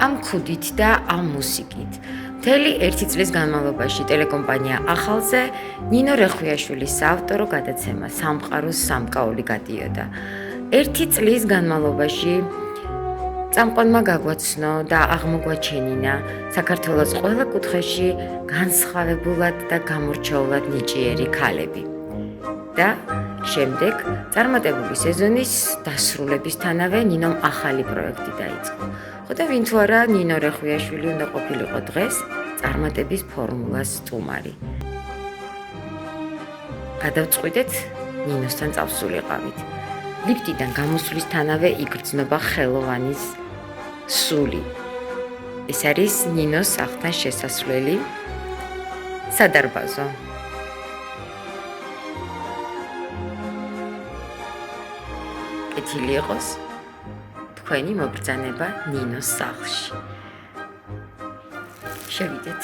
ამ ქუდით და ამ მუსიკით. მთელი 1 წლის განმავლობაში ტელეკომპანია ახალზე ნინო რეხვიაშვილის საავტორო გადაცემა სამყაროს სამკაული გადიოდა. 1 წლის განმავლობაში წამყვანმა გაგვაცნო და აღმოგვაჩენინა საქართველოს ყველა კუთხეში განსხვავებულად და გამორჩეულად ნიჭიერი ქალები. და შემდეგ წარმატებული სეზონის დასრულებისთანავე ნინომ ახალი პროექტი დაიწყო. ხოდა ვინ თუ არა ნინო რეხვიაშვილი უნდა ყოფილიყო დღეს წარმატების ფორმულას სტუმარი. გადავწყვიტეთ ნინოსთან წავსულიყავით. ლიფტიდან გამოსვლისთანავე იგრძნობა ხელოვანის სული. ეს არის ნინოს სახლთან შესასვლელი სადარბაზო. კეთილი იყოს თქვენი მობრძანება ნინოს სახლში. შევიდეთ.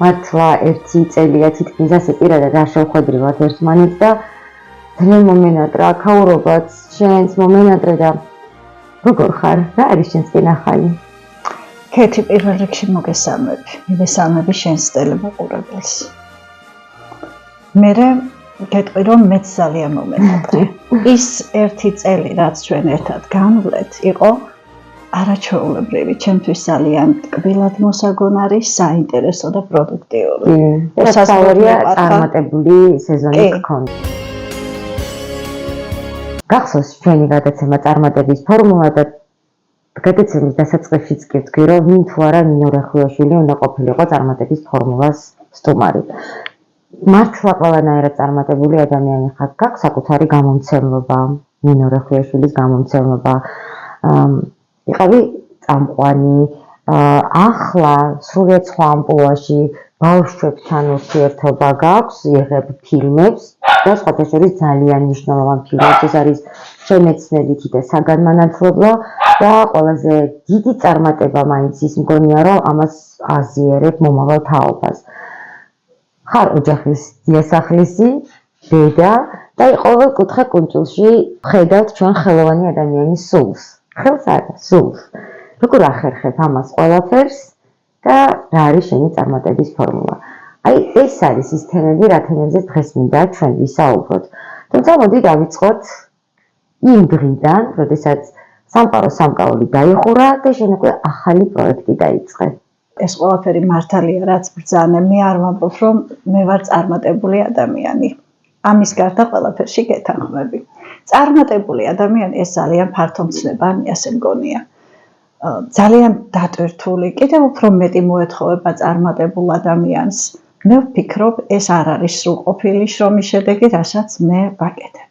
მართლა 1 წელია თითქმის ასე პირადად არ შევხვედრივათ ერთმანეთს და ძალიან მომენატრა აქაურობაც შენს მომენატრე და როგორ ხარ? რა არის შენს კინახალი? კეთი პირველ რიგში მოგესალმები შენს ტელემოყურებელს. მე გეტყვი რომ მეც ძალიან მომენატრე. ის 1 წელი რაც ჩვენ ერთად განვლეთ იყო არაჩვეულებრივი, ჩემთვის ძალიან ტკბილად მოსაგონარი, საინტერესო და პროდუქტიული. სასწაულია წარმატებული სეზონი გქონდა. გახსოვს ჩვენი გადაცემა წარმატების ფორმულა და გადაცემის დასაწყისშიც კი ვთქვი, რომ ვინ თუ არა ნინო რეხვიაშვილი უნდა ყოფილიყო წარმატების ფორმულას სტუმარი. მართლა ყველანაირად წარმატებული ადამიანი ხარ. გაქვს საკუთარი გამომცემლობა, ნინო რეხვიაშვილის გამომცემლობა. იყავი წამყვანი, ახლა სრულიად სხვა ამპლუაში ბავშვებთან ურთიერთობა გაქვს, იღებ ფილმებს და სხვათა შორის ძალიან მნიშვნელოვანი ფილმებს. ეს არის შემეცნებითი და საგანმანათლებლო და ყველაზე დიდი წარმატება მაინც ის მგონია, რომ ამას აზიერებ მომავალ თაობას. ხარ ოჯახის დიასახლისი, დედა და ყოველ კუთხე კუნძულში ხედავთ ჩვენ ხელოვანი ადამიანის სულს. ხელს არა, სულს. როგორ ახერხებ ამას ყველაფერს და რა არის შენი წარმატების ფორმულა? აი ეს არის ის თემები, რა თემებზე დღეს მინდა ჩვენ ვისაუბროთ. თუმცა მოდი დავიწყოთ იმ დღიდან, როდესაც სამყაროს სამკაული დაიხურა და შენ უკვე ახალი პროექტი დაიწყე. ეს ყველაფერი მართალია, რაც ბრძანე, მე არ ვამბობ, რომ მე ვარ წარმატებული ადამიანი. ამის გარდა ყველაფერში გეთანხმები. წარმატებული ადამიანი ეს ძალიან ფართომცნებანი, ასე მგონია. ძალიან დატვირთული, კიდევ უფრო მეტი მოეთხოვება წარმატებულ ადამიანს. მე ვფიქრობ, ეს არ არის სრულყოფილი შრომის შედეგი, რასაც მე ვაკეთებ.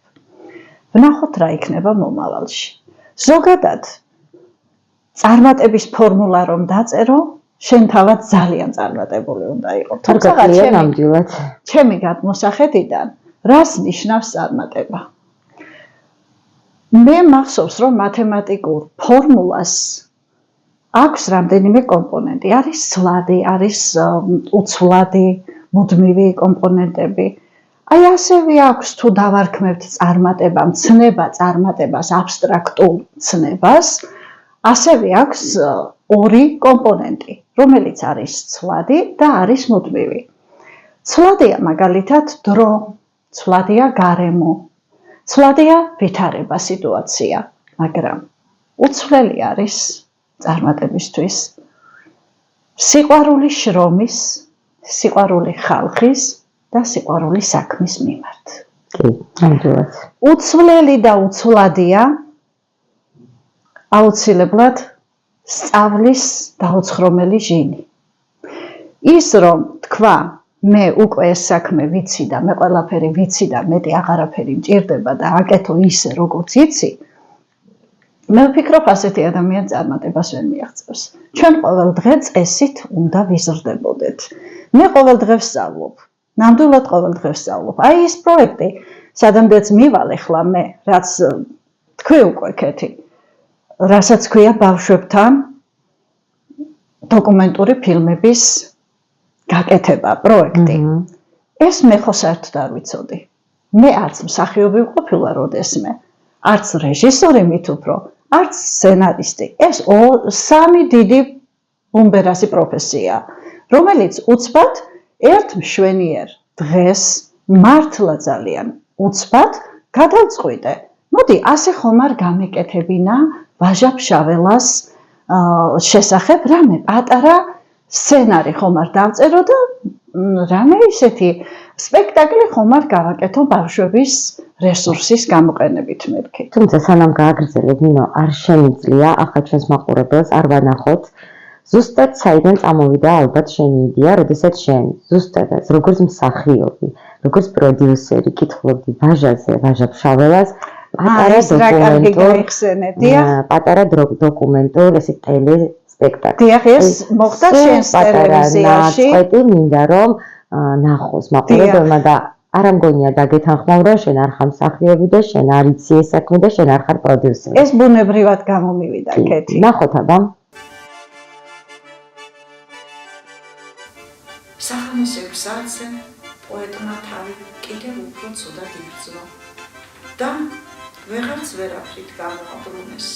ვნახოთ რა იქნება მომავალში. ზოგადად წარმატების ფორმულა რომ დაწერო, შენ თავად ძალიან წარმატებული უნდა იყოს. თუმცა ნამდვილად ჩემი გადმოსახედიდან რას ნიშნავს წარმატება? მე მახსოვს, რომ მათემატიკურ ფორმულას აქვს რამდენიმე კომპონენტი. არის ცვლადი, არის უცვლადი, მუდმივი კომპონენტები. აი ასევე აქვს თუ დავარქმევთ წარმატება, მცნება წარმატებას, აბსტრაქტულ მცნებას, ასევე აქვს 2 კომპონენტი, რომელიც არის ცვლადი და არის მუდმივი. ცვლადია მაგალითად დრო, ცვლადია გარემო, ცვლადია ვითარება სიტუაცია, მაგრამ უცვლელი არის წარმატებისთვის სიყვარული შრომის, სიყვარული ხალხის და სიყვარული საქმის მიმართ. კი, ნამდვილად. უცვლელი და უცვლადია აუცილებლად სწავლის დაუცხრომელი ჟინი. ის რომ თქვა, მე უკვე ეს საქმე ვიცი და მე ყველაფერი ვიცი და მეტი აღარაფერი მჭირდება და აკეთო ისე როგორც იცი, მე ვფიქრობ, ასეთი ადამიანი წარმატებას ვერ მიაღწევს. ჩვენ ყოველ დღე წესით უნდა ვიზრდებოდეთ. მე ყოველ დღე ვსწავლობ. ნამდვილად ყოველ დღე ვსწავლობ. აი ეს პროექტი, სადამდეც მივალ ახლა მე, რაც თქვი უკვე კეთი, რასაც ქვია ბავშვებთან დოკუმენტური ფილმების გაკეთება, პროექტი. ეს მე ხო საერთოდ არ ვიცოდი. მე არც მსახიობი ვყოფილა როდესმე, არც რეჟისორი მით უფრო, არც სცენარისტი. ეს სამი დიდი ბუმბერასი პროფესია, რომელიც უცბად ერთ მშვენიერ დღეს მართლა ძალიან უცბად გადავწყვიტე. მოდი, ასე ხომ არ გამეკეთებინა ვაჟა ფშაველას შესახებ რამე პატარა სცენარი ხომ არ დავწერო და რამე ისეთი სპექტაკლი ხომ არ გავაკეთო ბავშვების რესურსის გამოყენებით მეთქი. თუმცა სანამ გააგრძელებ, ნინო, არ შემიძლია ახლა ჩვენს მაყურებელს არ ვანახოთ ზუსტად საიდან წამოვიდა ალბათ შენი იდეა, როდესაც შენ ზუსტადაც როგორც მსახიობი, როგორც პროდიუსერი კითხულობდი ვაჟაზე, ვაჟა ფშაველას პატარა დოკუმენტურ ესე ტელესპექტაკლი. დიახ, ეს მოხდა შენს ტელევიზიაში. პატარა მინდა რომ ნახოს მაყურებელმა და არ ამგონია დაგეთანხმავ რომ შენ არ ხარ მსახიობი და შენ არ იცი ეს საქმე და შენ არ ხარ პროდიუსერი. ეს ბუნებრივად გამომივიდა კეთი. ნახოთ აბა. სახანოს 6 საათზე პოეტმა თავი კიდევ უფრო ცუდად იბრძვა და ვეღარც ვერაფრით გამოაბრუნეს.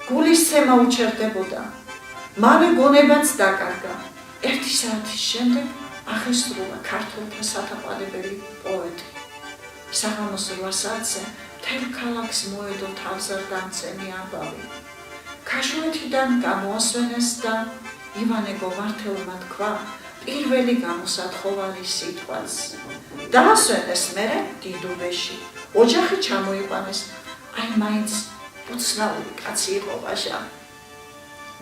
გულისცემა უჩერდებოდა, მალე გონებაც დაკარგა. 1 საათის შემდეგ აღესრულა ქართველთა სათაყვანებელი პოეტი. სახანოს 8 საათზე მთელ ქალაქს მოედო თავზარდამცემი ამბავი. ქაშვეთიდან გამოასვენეს და ივანე გოვართელმა თქვა პირველი გამოსათხოვარი სიტყვას. დაასვენეს მერე დიდუბეში. ოჯახი ჩამოიყვანეს. აი მაინც უცნაური კაცი იყო ვაჟა.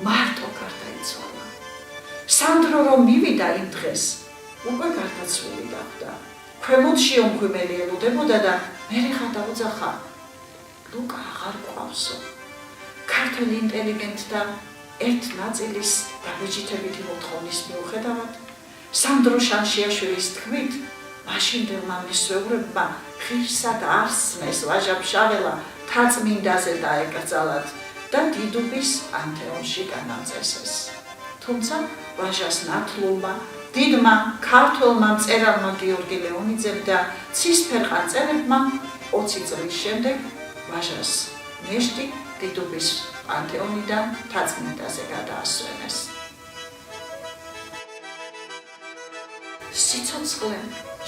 მარტო გარდაიცვალა. სანდრო რომ მივიდა იმ დღეს, უკვე გარდაცვლილი გახდა. ქვემოთში ომქვემელი ელოდებოდა და მერე გადაუძახა. ლუკა აღარ ყავსო. ქართველი ინტელიგენტთა ერთ ნაწილის დაბეჭდილებითი მოთხოვნის მიუხედავად, სანდრო შანშიაშვილის თქმით, მაშინდელმა მისვეურებმა ღირსად არსნეს ვაჟა ფშაველა თაწმინდაზე დაეკრძალათ და დიდუბის პანთეონში განამწესეს. თუმცა ვაჟას ნათლულმა, დიდმა ქართველმა მწერალმა გიორგი ლეონიძემ და ცისფერყანწელებმა 20 წლის შემდეგ ვაჟას ნეშტი დიდუბის პანთეონიდან თაწმინდაზე გადაასვენეს. სიცოცხლე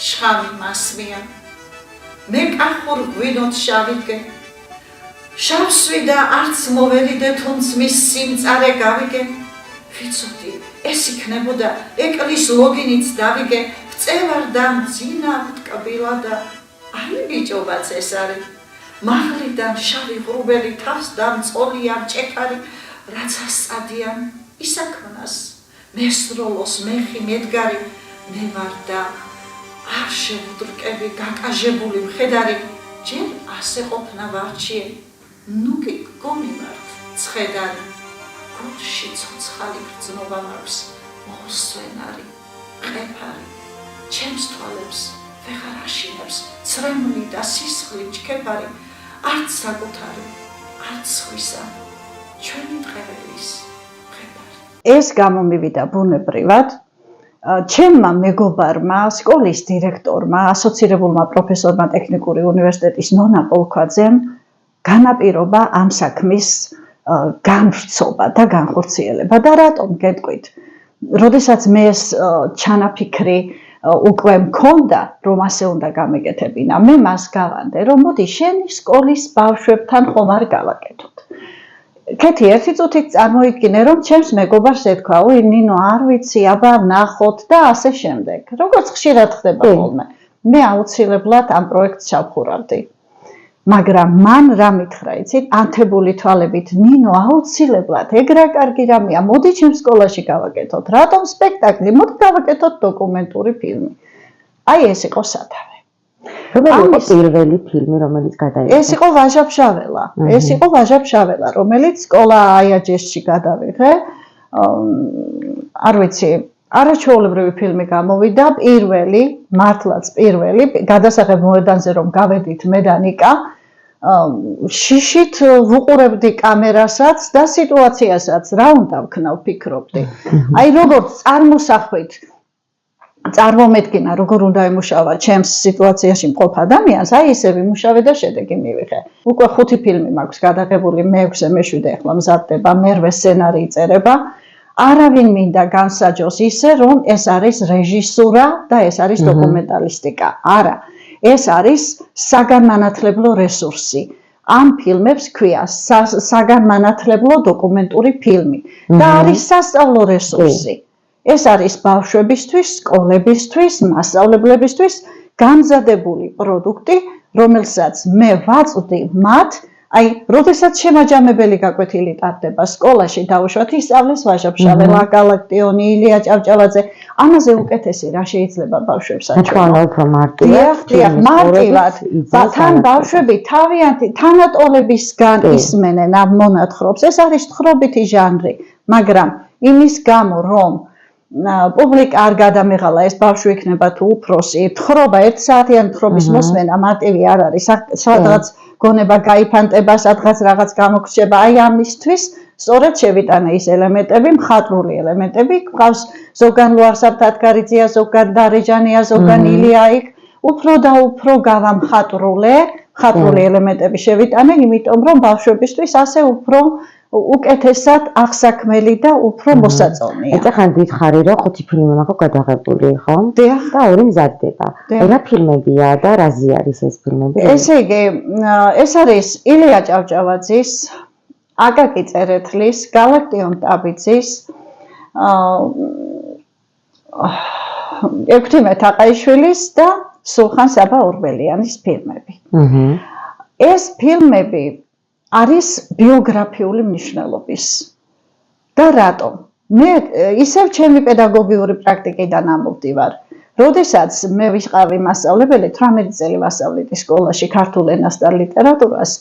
შხამი მასმია, მე კახურ ღვინოთ შავიგე, შავსვი და არც მოვერიდე, თუნც მის სიმწარე გავიგე. ვიცოდი, ეს იქნებოდა ეკლის ლოგინიც დავიგე, ვწევარ და მძინა ვტკბილა და აი ბიჭობაც ეს არის. მაღლიდან შავი ღრუბელი თავს დამწოლია მჭექარი, რაც ასწადიან ისაქმნას, მესროლოს მეხი მედგარი, მე ვარ და არ შევუდრკები გაკაჟებული მხედარი, ჯერ ასე ყოფნა ვარჩიე, ნუ კი გომივართ ცხედარი. გულში ცოცხალი გრძნობა მაქვს, მოსვენარი, ყეფარი, ჩემს თვალებს ვეღარ აშინებს, ცრემლი და სისხლი ჩქეფარი, არც საკუთარი, არც სხვისა, ჩვენი ტყეველის ყეფარი. ეს გამომივიდა ბუნებრივად. ჩემმა მეგობარმა, სკოლის დირექტორმა, ასოცირებულმა პროფესორმა ტექნიკური უნივერსიტეტის ნონა პოლქვაძემ განაპირობა ამ საქმის განვრცობა და განხორციელება და რატომ გეტყვით? როდესაც მე ეს ჩანაფიქრი უკვე მქონდა, რომ ასე უნდა გამეკეთებინა, მე მას გავანდე, რომ მოდი შენი სკოლის ბავშვებთან ხომ არ გავაკეთოთ. კეთი, ერთი წუთით წარმოიდგინე, რომ ჩემს მეგობარს ეთქვა, ой, ნინო, არ ვიცი, აბა ნახოთ და ასე შემდეგ. როგორც ხშირად ხდება ხოლმე. მე აუცილებლად ამ პროექტს ჩავხურავდი. მაგრამ მან რა მითხრა, იცით, ანთებული თვალებით, ნინო, აუცილებლად, ეგ რა კარგი რამეა, მოდი ჩემს სკოლაში გავაკეთოთ. რატომ სპექტაკლი? მოდი გავაკეთოთ დოკუმენტური ფილმი. აი ეს იყო სათავე. რომელი იყო პირველი ფილმი, რომელიც გადაიღო? ეს იყო ვაჟა ფშაველა. ეს იყო ვაჟა ფშაველა, რომელიც სკოლა აიაჯესში გადავიღე. არ ვიცი, არაჩვეულებრივი ფილმი გამოვიდა, პირველი, მართლაც პირველი, გადასაღებ მოედანზე რომ გავედით მე და ნიკა, შიშით ვუყურებდი კამერასაც და სიტუაციასაც, რა უნდა ვქნა, ვფიქრობდი. აი როგორც წარმოსახვით წარმომედგინა როგორ უნდა იმუშავა ჩემს სიტუაციაში მყოფ ადამიანს, აი ესე ვიმუშავე და შედეგი მივიღე. უკვე 5 ფილმი მაქვს გადაღებული, მე-6, მე-7 ახლა მზადდება, მერვე სცენარი იწერება. არავინ მინდა განსაჯოს ისე, რომ ეს არის რეჟისურა და ეს არის დოკუმენტალისტიკა. არა, ეს არის საგანმანათლებლო რესურსი. ამ ფილმებს ქვია საგანმანათლებლო დოკუმენტური ფილმი და არის სასწავლო რესურსი. ეს არის ბავშვებისთვის, სკოლებისთვის, მასწავლებლებისთვის გამზადებული პროდუქტი, რომელსაც მე ვაწვდი მათ, აი, როდესაც შემაჯამებელი გაკვეთილი ტარდება სკოლაში, დაუშვათ ისწავლეს ვაჟა-ფშაველა, გალაქტიონი, ილია ჭავჭავაძე, ამაზე უკეთესი რა შეიძლება ბავშვებს აჩვენოს. თქვა უფრო მარტივად. დიახ, მარტივად. თან ბავშვები თავიანთი თანატოლებისგან ისმენენ ამ მონათხრობს. ეს არის თხრობითი ჟანრი, მაგრამ იმის გამო, რომ პუბლიკა არ გადამეღალა, ეს ბავშვი იქნება თუ უფროსი, თხრობა 1 საათიანი თხრობის მოსმენა მარტივი არ არის, სადღაც გონება გაიფანტება, სადღაც რაღაც გამოგრჩება, აი ამისთვის სწორედ შევიტანე ის ელემენტები, მხატვრული ელემენტები, ყავს ზოგან ლუარსაბ-თათქარიძეა, ზოგან დარეჯანია, ზოგან ილია იქ, უფრო და უფრო გავამხატრულე, მხატვრული ელემენტები შევიტანე, იმიტომ რომ ბავშვებისთვის ასე უფრო უკეთესად აღსაქმელი და უფრო მოსაწონია. ეხლა გითხარი რომ 5 ფილმი მაქვს გადაღებული, ხო? დიახ. და 2 მზადდება. რა ფილმებია და რაზე არის ეს ფილმები? ესე იგი, ეს არის ილია ჭავჭავაძის, აკაკი წერეთლის, გალაქტიონ ტაბიძის, ექვთიმე თაყაიშვილის და სულხან საბა ორბელიანის ფილმები. ეს ფილმები არის ბიოგრაფიული მნიშვნელობის. და რატომ? მე ისევ ჩემი პედაგოგიური პრაქტიკიდან ამოვდივარ. როდესაც მე ვიყავი მასწავლებელი, 18 წელი ვასწავლედი სკოლაში ქართულ ენას და ლიტერატურას,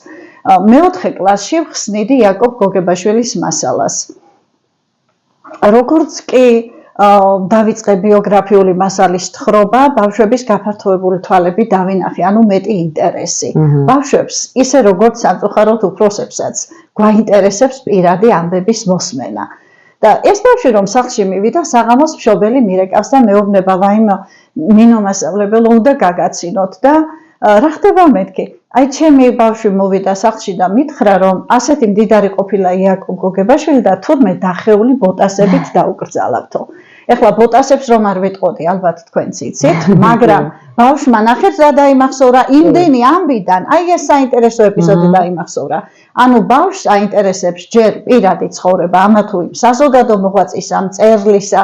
მე-4 კლასში ვხსნიდი იაკობ გოგებაშვილის მასალას. როგორც კი დავიწყე ბიოგრაფიული მასალის თხრობა, ბავშვების გაფართოებული თვალები დავინახე, ანუ მეტი ინტერესი. ბავშვებს, ისე როგორც სამწუხაროდ უფროსებსაც, გვაინტერესებს პირადი ამბების მოსმენა. და ეს ბავშვი რომ სახლში მივიდა, საღამოს მშობელი მირეკავს და მეუბნება, ვაიმე, ნინო მასწავლებელო უნდა გაგაცინოთ და რა ხდება მეთქი? აი ჩემი ბავშვი მოვიდა სახლში და მითხრა, რომ ასეთი მდიდარი ყოფილა იაკობ გოგებაშვილი და თურმე დახეული ბოტასებით დაუკრძალავთო. ეხლა ბოტასებს რომ არ ვიტყოდი, ალბათ თქვენც იცით, მაგრამ ბავშვმა ნახეთ რა დაიმახსოვრა იმდენი ამბიდან, აი ეს საინტერესო ეპიზოდი დაიმახსოვრა. ანუ ბავშვს აინტერესებს ჯერ პირადი ცხოვრება, ამა თუ იმ საზოგადო მოღვაწისა, მწერლისა,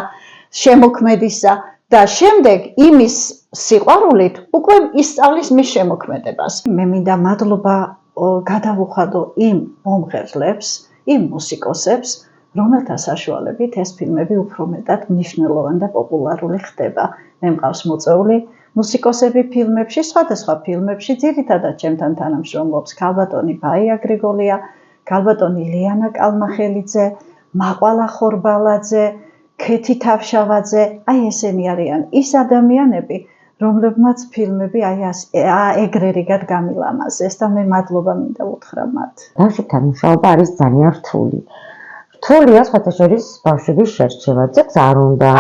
შემოქმედისა და შემდეგ იმის სიყვარულით უკვე ისწავლის მის შემოქმედებას. მე მინდა მადლობა გადავუხადო იმ მომღერლებს, იმ მუსიკოსებს, რომელთა საშუალებით ეს ფილმები უფრო მეტად მნიშვნელოვანი და პოპულარული ხდება. მე მყავს მოწვეული მუსიკოსები ფილმებში, სხვადასხვა ფილმებში, ძირითადად ჩემთან თანამშრომლობს ქალბატონი ბაია გრიგოლია, ქალბატონი ლიანა კალმახელიძე, მაყვალა ხორბალაძე, ქეთი თავშავაძე, აი ესენი არიან ის ადამიანები, რომლებმაც ფილმები აი ეგრერიგად გამილამაზეს და მე მადლობა მინდა უთხრა მათ. ბავშვებთან მუშაობა არის ძალიან რთული. რთულია სხვათა შორის ბავშვების შერჩევა, ძეგს არ უნდა,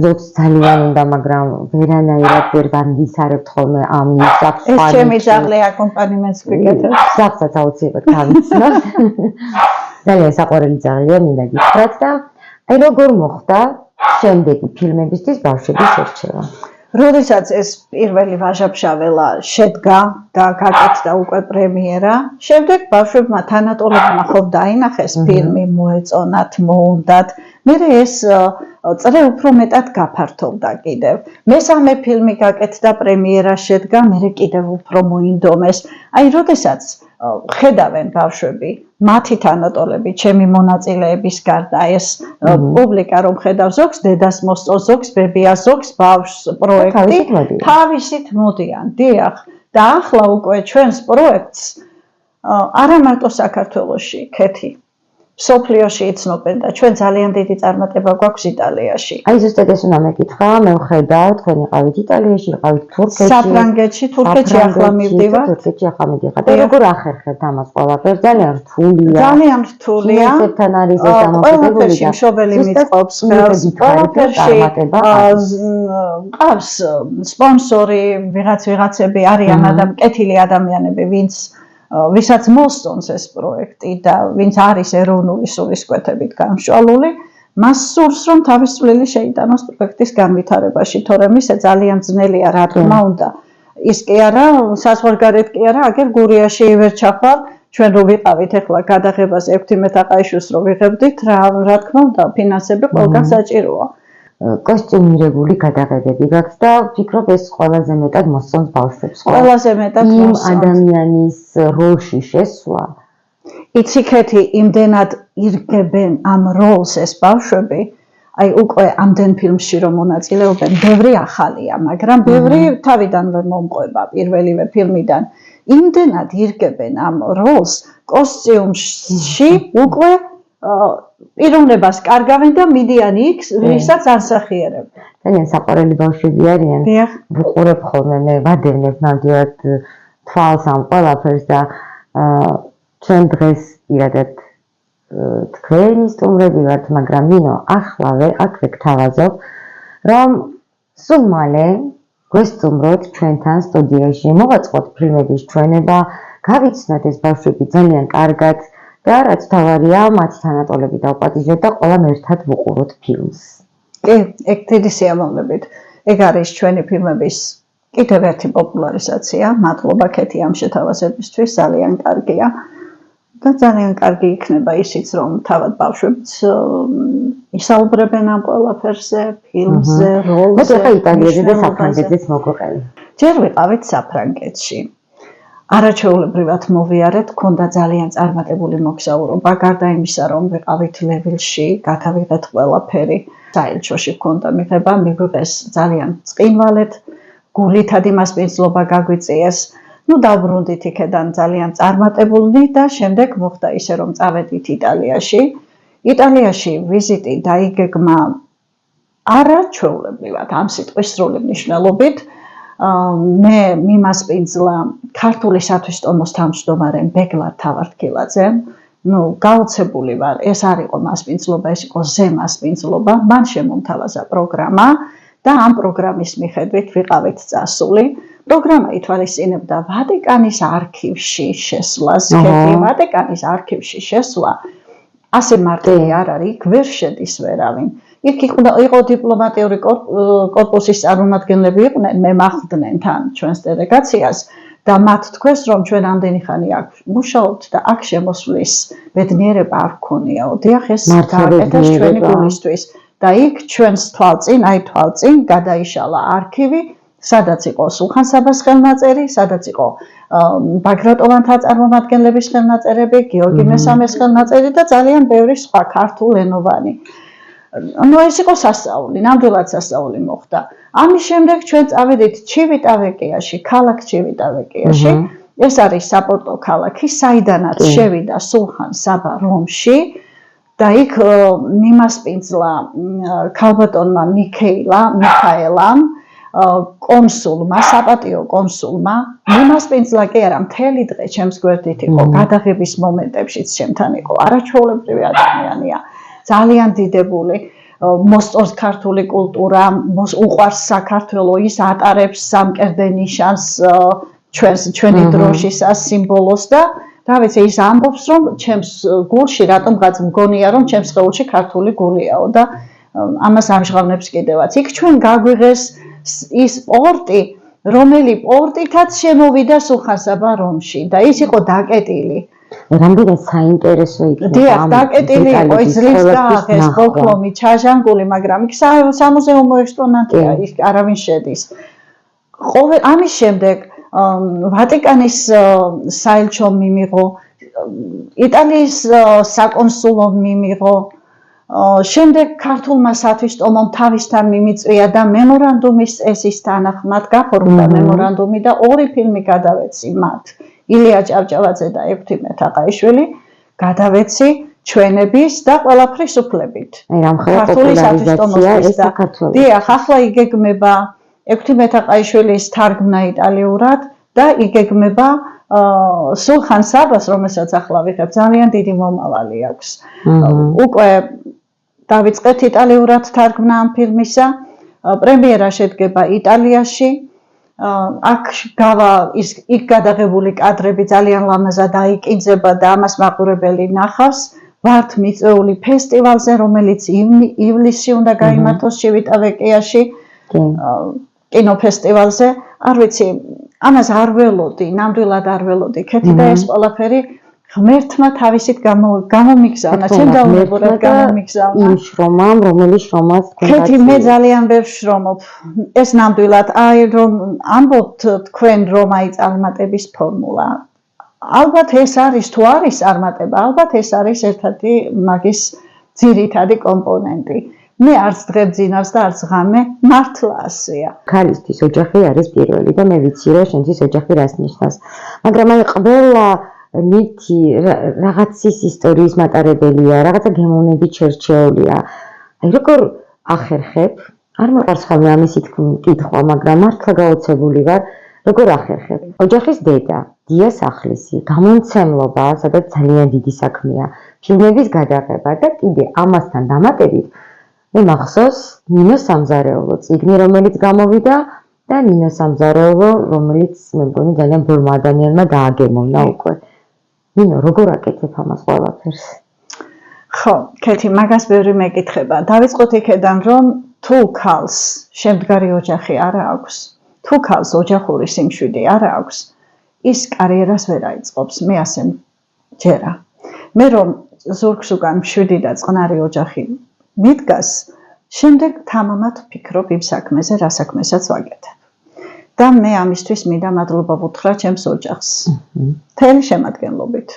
ზოგს ძალიან უნდა, მაგრამ ვერანაირად ვერ განვიცარებთ ხოლმე ამის საფრთხეს. ეს ჩემი ძაღლი აკომპანიმენტს გვიკეთებს. საფრთხეს აუცილებლად გავიცნოთ. ძალიან საყვარელი ძაღლია, მინდა გითხრათ და აი როგორ მოხდა შემდეგი ფილმებისთვის ბავშვების შერჩევა? როდესაც ეს პირველი ვაჟა-ფშაველა შედგა და გაკეთდა უკვე პრემიერა, შემდეგ ბავშვებმა თანატოლებმა ხო დაინახეს ფილმი, მოეწონათ, მოუნდათ. მერე ეს წრე უფრო მეტად გაფართოვდა კიდევ. მესამე ფილმი გაკეთდა, პრემიერა შედგა, მერე კიდევ უფრო მოინდომეს. აი, როდესაც ხედავენ ბავშვები, მათი თანატოლები, ჩემი მონაწილეების გარდა, ეს პუბლიკა რომ ხედავს ზოგს დედას მოსწონს, ზოგს ბებიას, ზოგს ბავშვს პროექტი, თავისით მოდიან. დიახ, და ახლა უკვე ჩვენს პროექტს არა მარტო საქართველოში, ქეთი, სოფლიოში იცნობენ და ჩვენ ძალიან დიდი წარმატება გვაქვს იტალიაში. აი ზუსტად ეს უნდა მეკითხა, მე ვხედავ, თქვენ იყავით იტალიაში, იყავით თურქეთში, საფრანგეთში, თურქეთში ახლა მივდივარ. თურქეთში ახლა მიდიხარ. და როგორ ახერხებთ ამას ყველაფერს? ძალიან რთულია. ძალიან რთულია. ინვესტორთან არის ეს დამოკიდებული და მშობელი მიწყობს ხელს. ყველაფერში ყავს სპონსორი, ვიღაცები არიან კეთილი ადამიანები, ვისაც მოსწონს ეს პროექტი და ვინც არის ეროვნული სულისკვეთებით გამშვალული, მას სურს რომ თავის წვლილი შეიტანოს პროექტის განვითარებაში, თორემ ისე ძალიან ძნელია რა თქმა უნდა. ის კი არა, საზღვარგარეთ კი არა, აგერ გურიაში ვერ ჩახვალ, ჩვენ რო ვიყავით ახლა გადაღებაზე 6 მეტაყაიშვილს რო ვიღებდით, რა თქმა უნდა, ფინანსები ყველგან საჭიროა. კოსტიუმირებული გადაღებები გაქვს და ვფიქრობ ეს ყველაზე მეტად მოსწონს ბავშვებს. ყველაზე მეტად მოსწონს ადამიანის როლში შესვლა. იციქეთი იმდენად ირგებენ ამ როლს ეს ბავშვები, აი უკვე ამდენ ფილმში რომ მონაწილეობენ, ბევრი ახალია, მაგრამ ბევრი თავიდანვე მომყვება პირველივე ფილმიდან. იმდენად ირგებენ ამ როლს კოსტიუმში უკვე პიროვნებას კარგავენ და მიდიან იქ, ვისაც ანსახიერებენ. ძალიან საყვარელი ბავშვები არიან. ვუყურებ ხოლმე, მე ვადევნებ ნამდვილად თვალს ამ ყველაფერს და ჩვენ დღეს პირადად თქვენი სტუმრები ვართ, მაგრამ ნინო, ახლავე აქვე გთავაზობ, რომ სულ მალე გვესტუმროთ ჩვენთან სტუდიაში, მოვაწყოთ ფილმების ჩვენება, გავიცნოთ ეს ბავშვები ძალიან კარგად. და რაც თავარია, მათი თანატოლები დავპატიჟოთ და ყველამ ერთად ვუყუროთ ფილმს. კი, ეგ დიდი სიამოვნებით. ეგ არის ჩვენი ფილმების კიდევ ერთი პოპულარიზაცია. მადლობა ქეთი ამ შეთავაზებისთვის, ძალიან კარგია. და ძალიან კარგი იქნება ისიც, რომ თავად ბავშვებიც ისაუბრებენ ამ ყველაფერზე, ფილმზე, როლზე. მე იტალიაზე და საფრანგეთზეც მოგვიყევი. ჯერ ვიყავით საფრანგეთში. არაჩვეულებრივად მოვიარეთ, ქონდა ძალიან წარმატებული მოგზაურობა, გარდა იმისა, რომ ვიყავით ლევილში, გადავიღეთ ყველაფერი. საელჩოში ქონდა მიღება, მიგვიღეს ძალიან წყინვალედ, გულითად იმას პინძლობა გაგვიწიეს. დავბრუნდით იქედან ძალიან წარმატებული და შემდეგ მოხდა ისე, რომ წავედით იტალიაში. იტალიაში ვიზიტი დაიგეგმა არაჩვეულებრივად, ამ სიტყვის სრული მნიშვნელობით. მე მიმასპინძლა ქართული სათვისტომოს თავმჯდომარე ბეგლარ თავართქილაძე. გაოცებული ვარ, ეს არ იყო მასპინძლობა, ეს იყო ზემასპინძლობა. მან შემომთავაზა პროგრამა და ამ პროგრამის მიხედვით ვიყავით წასული. პროგრამა ითვალისწინებდა ვატიკანის არქივში შესვლას. ვატიკანის არქივში შესვლა ასე მარტივი არ არის, იქ ვერ შედის ვერავინ. იქ იყო დიპლომატიური კორპუსის წარმომადგენლები იყვნენ, მე მახვდნენ თან ჩვენს დელეგაციას და მათ თქვეს, რომ ჩვენ ამდენი ხანი აქ მუშაობთ და აქ შემოსვლის ბედნიერება არ გქონიაო. დიახ, ეს გააკეთა ჩვენი გულისთვის და იქ ჩვენს თვალწინ გადაიშალა არქივი, სადაც იყო სულხან-საბას ხელნაწერი, სადაც იყო ბაგრატოვანთა წარმომადგენლების ხელნაწერები, გიორგი მესამეს ხელნაწერი და ძალიან ბევრი სხვა ქართულენოვანი. ეს იყო სასწაული, ნამდვილად სასწაული მოხდა. ამის შემდეგ ჩვენ წავედით ჩივიტავეკიაში, ქალაქ ჩივიტავეკიაში. ეს არის საპორტო ქალაქი, საიდანაც შევიდა სულხან-საბა რომში და იქ მიმასპინძლა ქალბატონმა მიქაელამ კონსულმა, საპატიო კონსულმა, მიმასპინძლა კი არა, მთელი დღე ჩემს გვერდით იყო, გადაღების მომენტებშიც ჩემთან იყო, არაჩვეულებრივი ადამიანია. ძალიან დიდებული, მოსწონს ქართული კულტურა, უყვარს საქართველო, ის ატარებს სამკერდე ნიშანს ჩვენი დროშის სიმბოლოს და რა ვიცი, ის ამბობს, რომ ჩემს გულში რატომღაც მგონია, რომ ჩემს სხეულში ქართული გულიაო და ამას ამჟღავნებს კიდევაც. იქ ჩვენ გაგვიღეს ის პორტი, რომელი პორტითაც შემოვიდა სულხან-საბა რომში და ის იყო დაკეტილი. რამდენად საინტერესო იქნება. დიახ, დაკეტილი იყო, ძლივს დააღეს ბოკლომი, ჩაჟანგული, მაგრამ იქ სამუზეუმო ექსპონატია, იქ არავინ შედის. ამის შემდეგ ვატიკანის საელჩომ მიმიღო, იტალიის საკონსულომ მიმიღო, შემდეგ ქართულმა სათვისტომომ თავისთან მიმიწვია და მემორანდუმის წესის თანახმად გაფორმდა მემორანდუმი და 2 ფილმი გადავეცი მათ. ილია ჭავჭავაძე და ექვთიმე თაყაიშვილი გადავეცი ჩვენების და ყველაფრის უფლებით. აი რამხელა პოპულარიზაცია ეს საქართველოს. დიახ, ახლა იგეგმება ექვთიმე თაყაიშვილის თარგმნა იტალიურად და იგეგმება სულხან საბას, რომელსაც ახლა ვიღებ, ძალიან დიდი მომავალი აქვს. უკვე დავიწყეთ იტალიურად თარგმნა ამ ფილმისა. პრემიერა შედგება იტალიაში. აქ გავა იქ გადაღებული კადრები ძალიან ლამაზად აიკინძება და ამას მაყურებელი ნახავს. ვართ მიწვეული ფესტივალზე, რომელიც ივლისში უნდა გაიმართოს ჩივიტავეკიაში, კინოფესტივალზე. არ ვიცი, ამას არ ველოდი, ნამდვილად არ ველოდი. ქეთი და ეს ყველაფერი ღმერთმა თავისით გამომიგზავნა, ჩემ დაუნებურად გამომიგზავნა. იმ შრომამ, რომელიც შრომას ქეთი მე ძალიან ვერ შრომობ. ეს ნამდვილად, აი რომ ამბობთ თქვენ რომ აი წარმატების ფორმულა. ალბათ ეს არის თუ არის წარმატება, ალბათ ეს არის ერთ-ერთი მაგის ძირითადი კომპონენტი. მე არც დღებძინავს და არც ღამე მართლა ასეა. ქალისთვის ოჯახი არის პირველი და მე ვიცი რომ შენთვის ოჯახი რას ნიშნავს. მაგრამ აი ყველა ნივთი რაღაცის ისტორიის მატარებელია, რაღაცა გემოვნებით შერჩეულია. აი როგორ ახერხებ? არ მოყარს ხოლმე ამისი კითხვა, მაგრამ მართლა გაოცებული ვარ, როგორ ახერხებ? ოჯახის დედა, დიას ახლისი, გამომცემლობა, სადაც ძალიან დიდი საქმეა, ფილმების გადაღება და კიდე ამასთან დამატებით მე მახსოვს ნინო სამზარეულო წიგნი, რომელიც გამოვიდა და ნინო სამზარეულო, რომელიც მე მგონი ძალიან ბევრმა ადამიანმა დააგემოვნა უკვე. ნინო, როგორ აკეთებ ამას ყველაფერს? ხო, ქეთი, მაგას ბევრი მეკითხება. დავიწყოთ იქედან, რომ თუ ქალს შემდგარი ოჯახი არ აქვს, თუ ქალს ოჯახური სიმშვიდე არ აქვს, ის კარიერას ვერ აიწყობს, მე ასე ჯერა. მე რომ ზურგს უკან მშვიდი და წყნარი ოჯახი მიდგას, შემდეგ თამამად ვფიქრობ იმ საქმეზე, რა საქმესაც ვაკეთებ. და მე ამისთვის მინდა მადლობა ვუთხრა ჩემს ოჯახს. მთელი შემადგენლობით.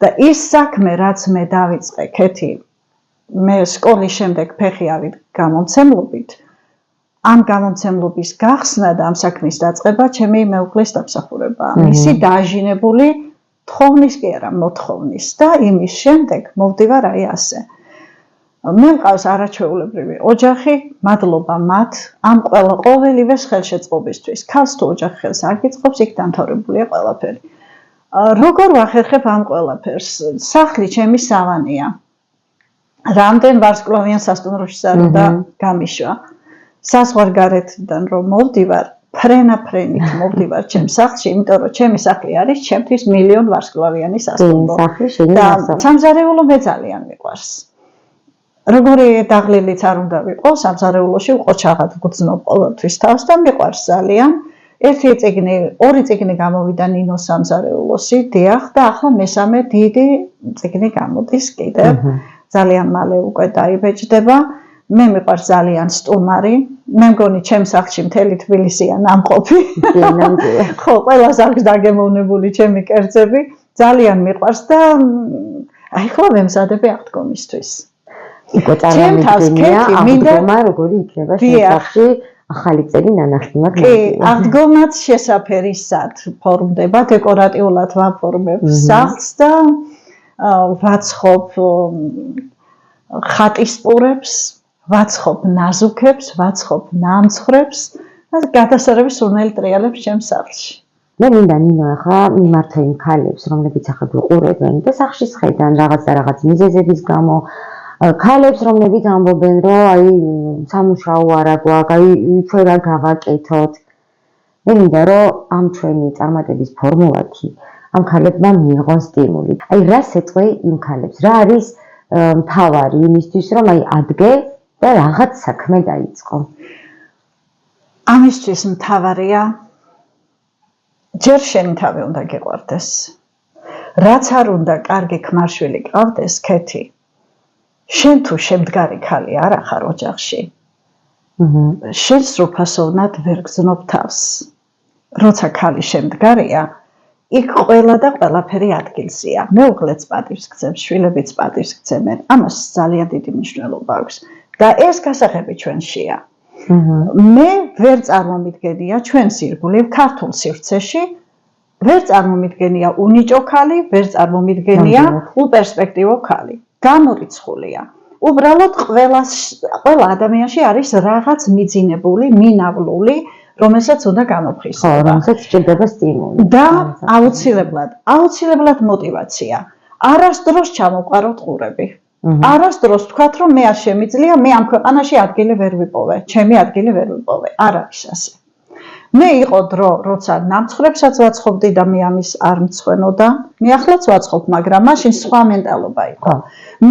და ის საქმე, რაც მე დავიწყე, ქეთი, მე სკოლის შემდეგ ფეხი ავით გამომცემლობით, ამ გამომცემლობის გახსნა და ამ საქმის დაწყება ჩემი მეუღლის დამსახურებაა. მისი დააჟინებული თხოვნის კი არა, მოთხოვნის და იმის შემდეგ მოვდივარ აი ასე. მე მყავს არაჩვეულებრივი ოჯახი, მადლობა მათ ამ ყოველივე ხელშეწყობისთვის. ქალს თუ ოჯახი ხელს არ გიწყობს, იქ დამთავრებულია ყველაფერი. როგორ ვახერხებ ამ ყველაფერს? სახლი ჩემი სავანია. რამდენ ვარსკვლავიან სასტუმროში უნდა გამიშვა. საზღვარგარეთიდან რომ მოვდივარ, ფრენაფრენით მოვდივარ ჩემს სახლში, იმიტომ რომ ჩემი სახლი არის ჩემთვის მილიონ ვარსკვლავიანი სასტუმრო. და სამზარეულო მე ძალიან მიყვარს. როგორი დაღლილიც არ უნდა ვიყო, სამზარეულოში უყოჩაღად ვგრძნობ ყოველთვის თავს და მიყვარს ძალიან. ორი წიგნი გამოვიდა ნინო სამზარეულოსი, დიახ, და ახლა მესამე დიდი წიგნი გამოდის კიდევ. ძალიან მალე უკვე დაიბეჭდება. მე მიყვარს ძალიან სტუმარი. მე მგონი ჩემს სახლში მთელი თბილისია ნამყოფი. ხო, ყველას აქვს დაგემოვნებული ჩემი კერძები. ძალიან მიყვარს და აი ხო ვემზადები აღდგომისთვის. უკვე წარმოვიდგენია აღდგომა როგორი იქნება სახლში ახალი წელი ნანახი კი, აღდგომაც შესაფერისად ფორმდება, დეკორატიულად ვაფორმებ სახლს და ვაცხობ ხატისპურებს, ვაცხობ ნაზუქებს, ვაცხობ ნამცხრებს და გადასარევი სურნელი ტრიალებს ჩემს სახლში. მე მინდა ნინო ახლა მიმართო იმ ქალებს, რომლებიც ახლა გვიყურებენ და სახლში სხედან რაღაც და რაღაც მიზეზების გამო ქალებს, რომლებიც ამბობენ, რომ აი სამუშაო არა გვაქვს, აი ჩვენ რა გავაკეთოთ. მე მინდა რომ ამ ჩვენი წარმატების ფორმულათი ამ ქალებმა მიიღონ სტიმული. აი რას ეწყვე იმ ქალებს? რა არის მთავარი იმისთვის, რომ აი ადგე და რაღაც საქმე დაიწყო? ამისთვის მთავარია ჯერ შენი თავი უნდა გეყვარდეს. რაც არ უნდა კარგი ქმარშვილი გყავდეს, ქეთი. შენ თუ შემდგარი ქალი არ ახარ ოჯახში. შენ სრულფასოვნად ვერ გზნობ თავს. როცა ქალი შემდგარია, იქ ყველა და ყველაფერი ადგილზეა. მეუღლეც პატივს გცემს, შვილებიც პატივს გცემენ. ამას ძალიან დიდი მნიშვნელობა აქვს. და ეს გასაღები ჩვენშია. მე ვერ წარმომიდგენია ჩვენს ირგვლივ ქართულ სივრცეში ვერ წარმომიდგენია უნიჭო ქალი, ვერ წარმომიდგენია უპერსპექტივო ქალი. გამორიცხულია. უბრალოდ ყველა ადამიანში არის რაღაც მიძინებული, მინავლული, რომელსაც უნდა გამოფხიზლება. რომელსაც სჭირდება სტიმული. და აუცილებლად მოტივაცია. არასდროს ჩამოყაროთ ყურები. არასდროს თქვათ, რომ მე არ შემიძლია, მე ამ ქვეყანაში ადგილი ვერ ვიპოვე, ჩემი ადგილი ვერ ვიპოვე. არ არის ასე. მე იყო დრო, როცა ნამცხრებსაც ვაცხობდი და მე ამის არ მცხვენოდა. მე ახლაც ვაცხობ, მაგრამ მაშინ სხვა მენტალობა იყო.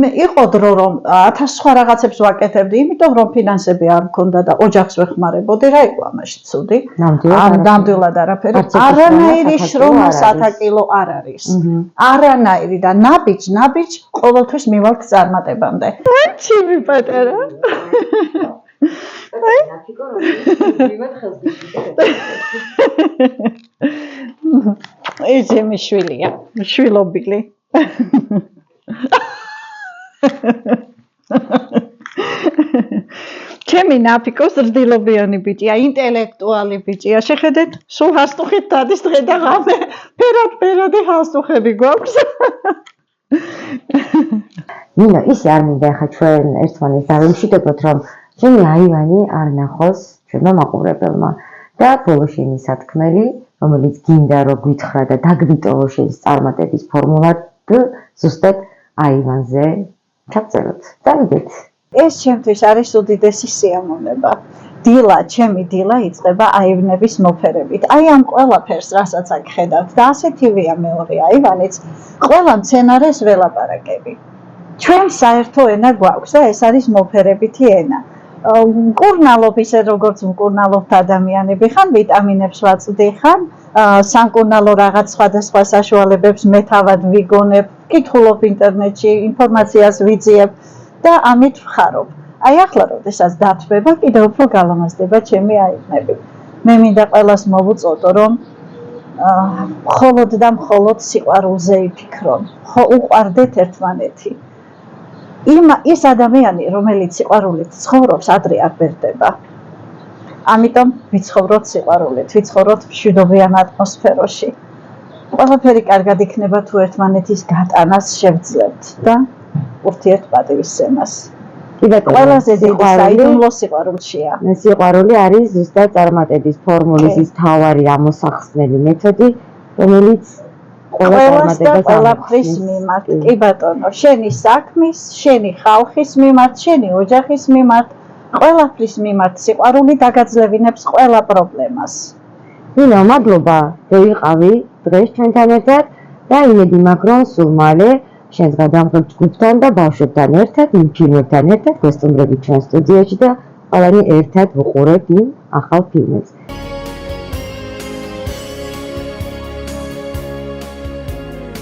მე იყო დრო, რომ 1000 სხვა რაღაცებს ვაკეთებდი, იმიტომ რომ ფინანსები არ მქონდა და ოჯახს ვეხმარებოდი, რა იყო ამაში ცუდი? ნამდვილად არაფერი. არანაირი შრომა 1000 კილო არ არის. არანაირი და ნაბიჯ ყოველთვის მივალთ წარმატებამდე. ჩემი პატარა. ეს ჩემი შვილია, შვილობილი. ჩემი ნაფიკო ზრდილობიანი ბიჭია, ინტელექტუალი ბიჭია. შეხედეთ, სულ ჰასტუხით დადის დღე და ღამე. ფერადი ჰასტუხები გვაქვს. ნინო, ის არ მინდა ხა ჩვენ ერთმანეთს დავიმშვიდობოთ, რომ ჩემი აივანი არ ნახოს ჩვენმა მაყურებელმა და ბოლოს შენი სათქმელი, რომელიც გინდა რომ გვითხრა და დაგდიტოვო შენი წარმატების ფორმულა ზუსტად აივანზე ჩაგწეროთ. დავიდეთ. ეს ჩემთვის არის უდიდესი სიამოვნება. ჩემი დილა იწყება აივნების მოფერებით. აი ამ ყველაფერს, რასაც აქ ხედავთ და ასეთივეა მეორე აივანიც, ყველა მცენარეს ველაპარაკები. ჩვენ საერთო ენა გვაქვს და ეს არის მოფერებითი ენა. მკურნალობ ისე როგორც მკურნალობთ ადამიანები, ხან ვიტამინებს ვაწვდი, ხან სამკურნალო რაღაც სხვადასხვა საშუალებებს მე თავად ვიგონებ, ვკითხულობ ინტერნეტში, ინფორმაციას ვიძიებ და ამით ვხარობ. აი ახლა როდესაც დათბება, კიდევ უფრო გალამაზდება ჩემი აივნები. მე მინდა ყველას მოვუწოდო, რომ მხოლოდ და მხოლოდ სიყვარულზე იფიქრონ, უყვარდეთ ერთმანეთი. ის ადამიანი, რომელიც სიყვარულით ცხოვრობს, ადრე არ ბერდება. ამიტომ ვიცხოვროთ სიყვარულით, ვიცხოვროთ მშვიდობიან ატმოსფეროში. ყველაფერი კარგად იქნება თუ ერთმანეთის გატანას შევძლებთ და ურთიერთპატივისცემას. ყველაზე დიდი საიდუმლო სიყვარულშია. სიყვარული არის ზუსტად წარმატების ფორმულის ის მთავარი ამოსახსნელი მეთოდი, რომელიც ყველას და ყველაფრის მიმართ, კი ბატონო, შენი საქმის, შენი ხალხის მიმართ, შენი ოჯახის მიმართ, ყველაფრის მიმართ სიყვარული დაგაძლევინებს ყველა პრობლემას. ნინო, მადლობა, რომ იყავი დღეს ჩვენთან ერთად და იმედი მაქვს, რომ სულ მალე შენს გადამღებ ჯგუფთან და ბავშვებთან ერთად, იმ ფილმებთან ერთად გვესტუმრებით ჩვენ სტუდიაში და ყველანი ერთად ვუყურებთ იმ ახალ ფილმებს.